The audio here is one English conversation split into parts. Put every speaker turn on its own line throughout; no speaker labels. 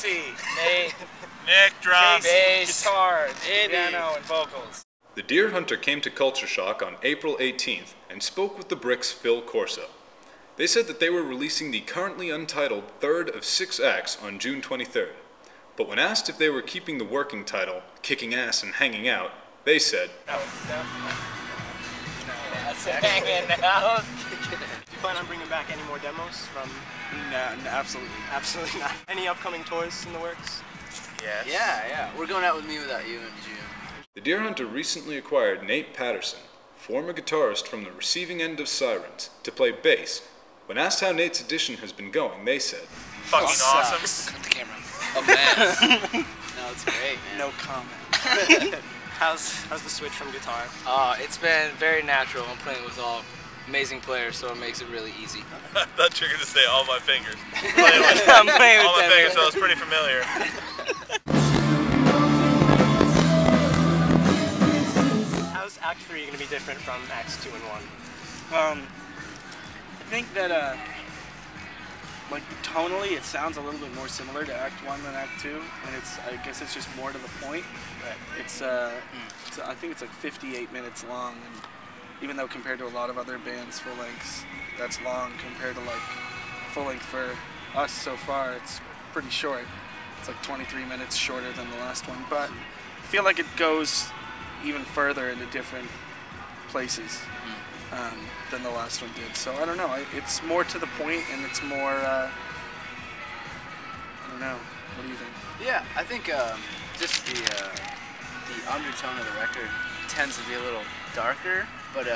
Jesse, Nate,
Nick, drums,
bass, guitar, piano, and vocals.
The Deer Hunter came to Culture Shock on April 18th and spoke with the Brick's Phil Corso. They said that they were releasing the currently untitled third of 6 acts on June 23rd. But when asked if they were keeping the working title, Kicking Ass and Hanging Out, they said,
No, that's hanging out.
Do you plan on bringing back any more demos from?
No, absolutely.
Absolutely not. Any upcoming tours in the works?
Yes.
Yeah. We're going out with Me Without You in June.
The Deer Hunter recently acquired Nate Patterson, former guitarist from the receiving end of Sirens, to play bass. When asked how Nate's audition has been going, they said,
fucking awesome.
Cut the camera. A mess. No, it's great, man.
No comment. How's the switch from guitar?
It's been very natural. I'm playing with all amazing players, so it makes it really easy.
I thought you were going to say all my fingers.
I'm playing with
all my fingers, so it's pretty familiar.
How's Act 3 going to be different from Acts 2 and 1?
I think that, like, tonally, it sounds a little bit more similar to Act 1 than Act 2, and I guess it's just more to the point.
Right.
It's I think it's like 58 minutes long, and even though compared to a lot of other bands' full lengths, that's long compared to like full length for us so far, it's pretty short. It's like 23 minutes shorter than the last one, but I feel like it goes even further into different places than the last one did. So I don't know, it's more to the point, and it's more, I don't know, what do you think?
Yeah, I think just the undertone of the record tends to be a little darker, but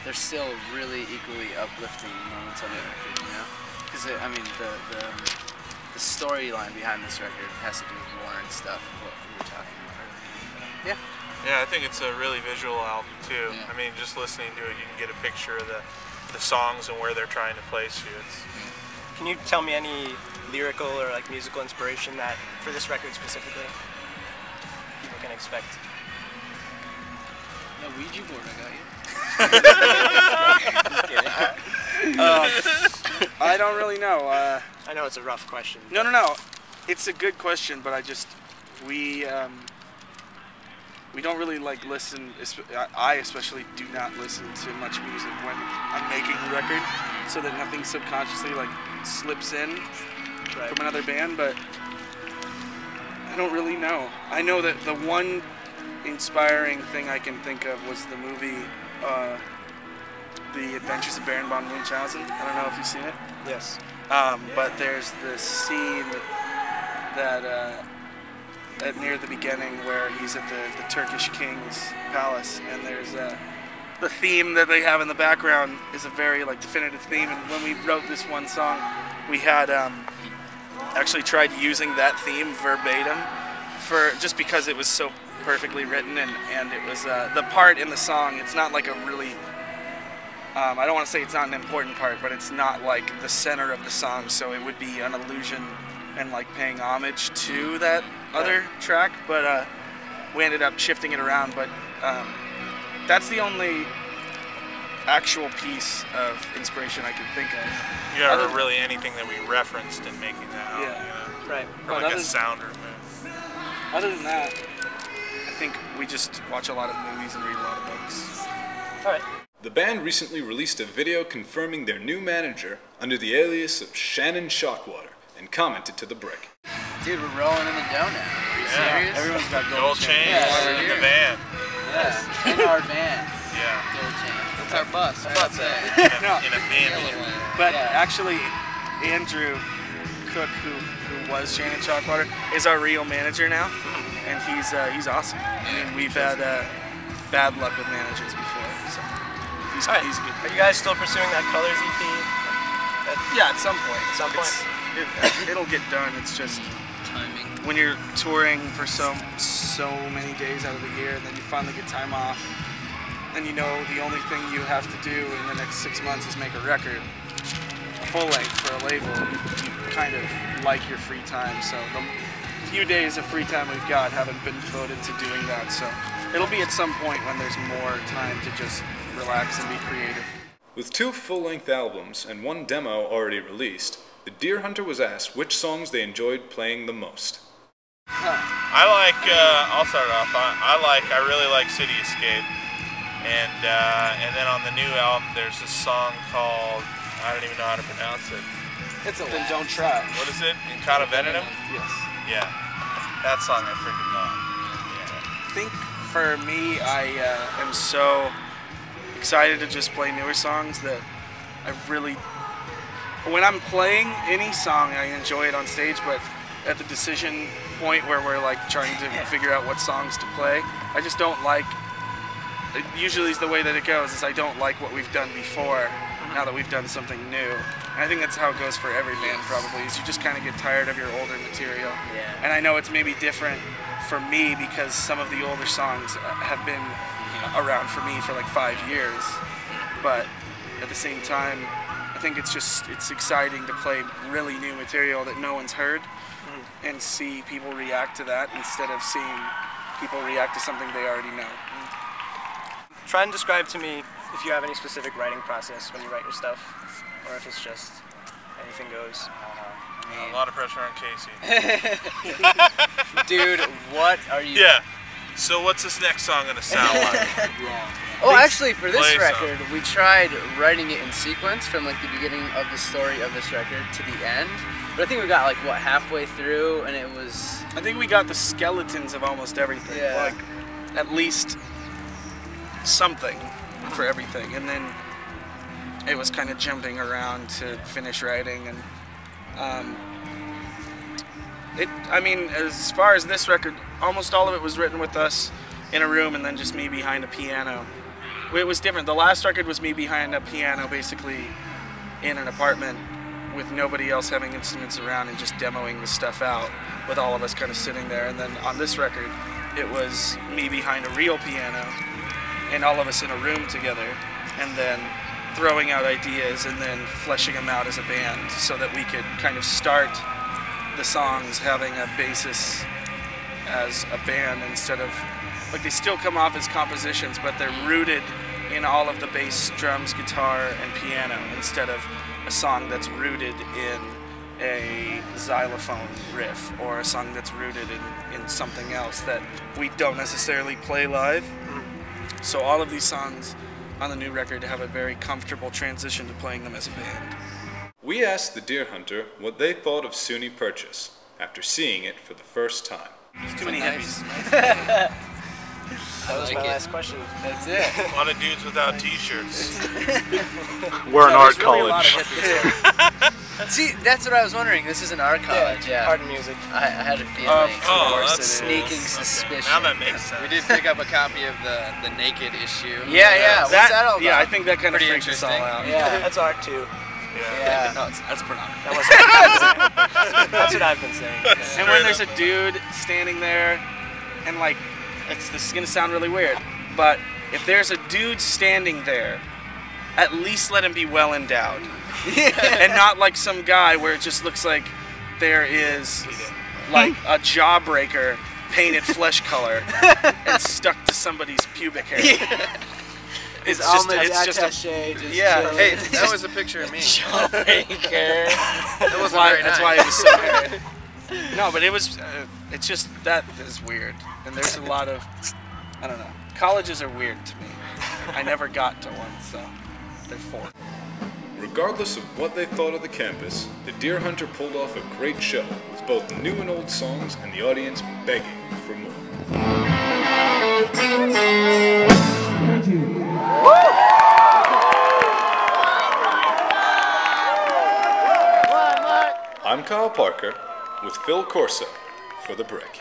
there's still really equally uplifting moments on the record, you know? Because, I mean, the storyline behind this record has to do with war and stuff, what we were talking about earlier. Yeah.
Yeah, I think it's a really visual album too.
Yeah.
I mean, just listening to it, you can get a picture of the songs and where they're trying to place you.
Can you tell me any lyrical or like musical inspiration that, for this record specifically, people can expect?
No Ouija board, I got you. I don't really know.
I know it's a rough question.
No. It's a good question, but we don't really like listen. I especially do not listen to much music when I'm making a record, so that nothing subconsciously like slips in from another band. But I don't really know. I know that the one inspiring thing I can think of was the movie The Adventures of Baron von Munchausen. I don't know if you've seen it.
Yes.
But there's this scene that near the beginning where he's at the Turkish king's palace, and there's the theme that they have in the background is a very like definitive theme. And when we wrote this one song, we had actually tried using that theme verbatim just because it was so perfectly written, and it was the part in the song. It's not like a really I don't want to say it's not an important part, but it's not like the center of the song, so it would be an allusion and like paying homage to that other track, but we ended up shifting it around. But that's the only actual piece of inspiration I can think of.
Yeah, or really anything that we referenced in making that album, you know?
Right.
Or like a sounder.
Other than that, I think we just watch a lot of movies and read a lot of books.
All right.
The band recently released a video confirming their new manager under the alias of Shannon Shockwater, and commented to the Brick.
Dude, we're rolling in the dough now. Are you serious?
Everyone's got
Gold chains
Yeah,
in the van.
Yeah, in our van.
Yeah.
Gold chains.
That's our bus.
That's it.
In a bin.
But actually, Andrew Cook, who was Shannon Shockwater, is our real manager now, and he's awesome. I mean, we've had bad luck with managers before, so he's a good.
Are you guys still pursuing that Colors EP?
Yeah, at some point. It'll get done. It's just
Timing.
when you're touring for so many days out of the year, and then you finally get time off, and you know the only thing you have to do in the next 6 months is make a record, a full length for a label. You kind of like your free time. So the few days of free time we've got haven't been devoted to doing that. So it'll be at some point when there's more time to just relax and be creative.
With 2 full-length albums and 1 demo already released, the Deer Hunter was asked which songs they enjoyed playing the most.
I like, I'll start off. I really like City Escape. And then on the new album, there's this song called, I don't even know how to pronounce it.
Then don't try.
What is it? Incata Venetum?
Yes.
Yeah. That song I freaking love.
I think for me, I am so excited to just play newer songs that I really, when I'm playing any song, I enjoy it on stage, but at the decision point where we're like trying to figure out what songs to play, I just don't like, it usually is the way that it goes, is I don't like what we've done before, now that we've done something new. And I think that's how it goes for every band probably, is you just kind of get tired of your older material.
Yeah.
And I know it's maybe different for me because some of the older songs have been around for me for like 5 years, but at the same time, I think it's exciting to play really new material that no one's heard and see people react to that instead of seeing people react to something they already know.
Try and describe to me if you have any specific writing process when you write your stuff, or if it's just anything goes.
A lot of pressure on Casey.
Dude, what are you...
Yeah. So what's this next song gonna sound like?
Oh, actually, for this
Play
record, we tried writing it in sequence from like the beginning of the story of this record to the end. But I think we got like, what, halfway through, and it was...
I think we got the skeletons of almost everything,
Yeah.
like at least something for everything, and then it was kind of jumping around to finish writing, and I mean, as far as this record, almost all of it was written with us in a room and then just me behind a piano. It was different. The last record was me behind a piano basically in an apartment with nobody else having instruments around and just demoing the stuff out with all of us kind of sitting there. And then on this record, it was me behind a real piano and all of us in a room together and then throwing out ideas and then fleshing them out as a band so that we could kind of start the songs having a basis as a band instead of, like, they still come off as compositions, but they're rooted in all of the bass, drums, guitar, and piano instead of a song that's rooted in a xylophone riff or a song that's rooted in something else that we don't necessarily play live. So all of these songs on the new record have a very comfortable transition to playing them as a band.
We asked the Deer Hunter what they thought of SUNY Purchase after seeing it for the first time.
There's too many hippies.
That was my last question.
That's it.
A lot of dudes without t-shirts.
We're an art
Really a lot of
college.
hippies.
See, that's the art college, yeah.
Art and music.
I had a feeling.
Oh,
course
that's
it
Sneaking
is.
suspicion.
Now that makes sense.
We did pick up a copy of the Naked issue.
Yeah. What's that all about?
Yeah, I think that kind of
Pretty
freaks us all out.
Yeah.
That's art too.
Yeah.
No, that's pornography.
That was what That's what I've been saying.
And when there's a dude standing there, and like, this is gonna sound really weird, but if there's a dude standing there, at least let him be well endowed. And not like some guy where it just looks like there is like a jawbreaker painted flesh color and stuck to somebody's pubic hair.
His
It's just,
almond
it's just a,
attaché just
yeah.
chilling.
Hey, that was a picture of me. That wasn't
why,
very
that's
nice.
why it was so hairy. No, but it was, it's just, that is weird. And there's a lot of, I don't know. Colleges are weird to me. I never got to one, so they're four.
Regardless of what they thought of the campus, the Deer Hunter pulled off a great show with both new and old songs and the audience begging for more. I'm Kyle Parker with Phil Corso for The Brick.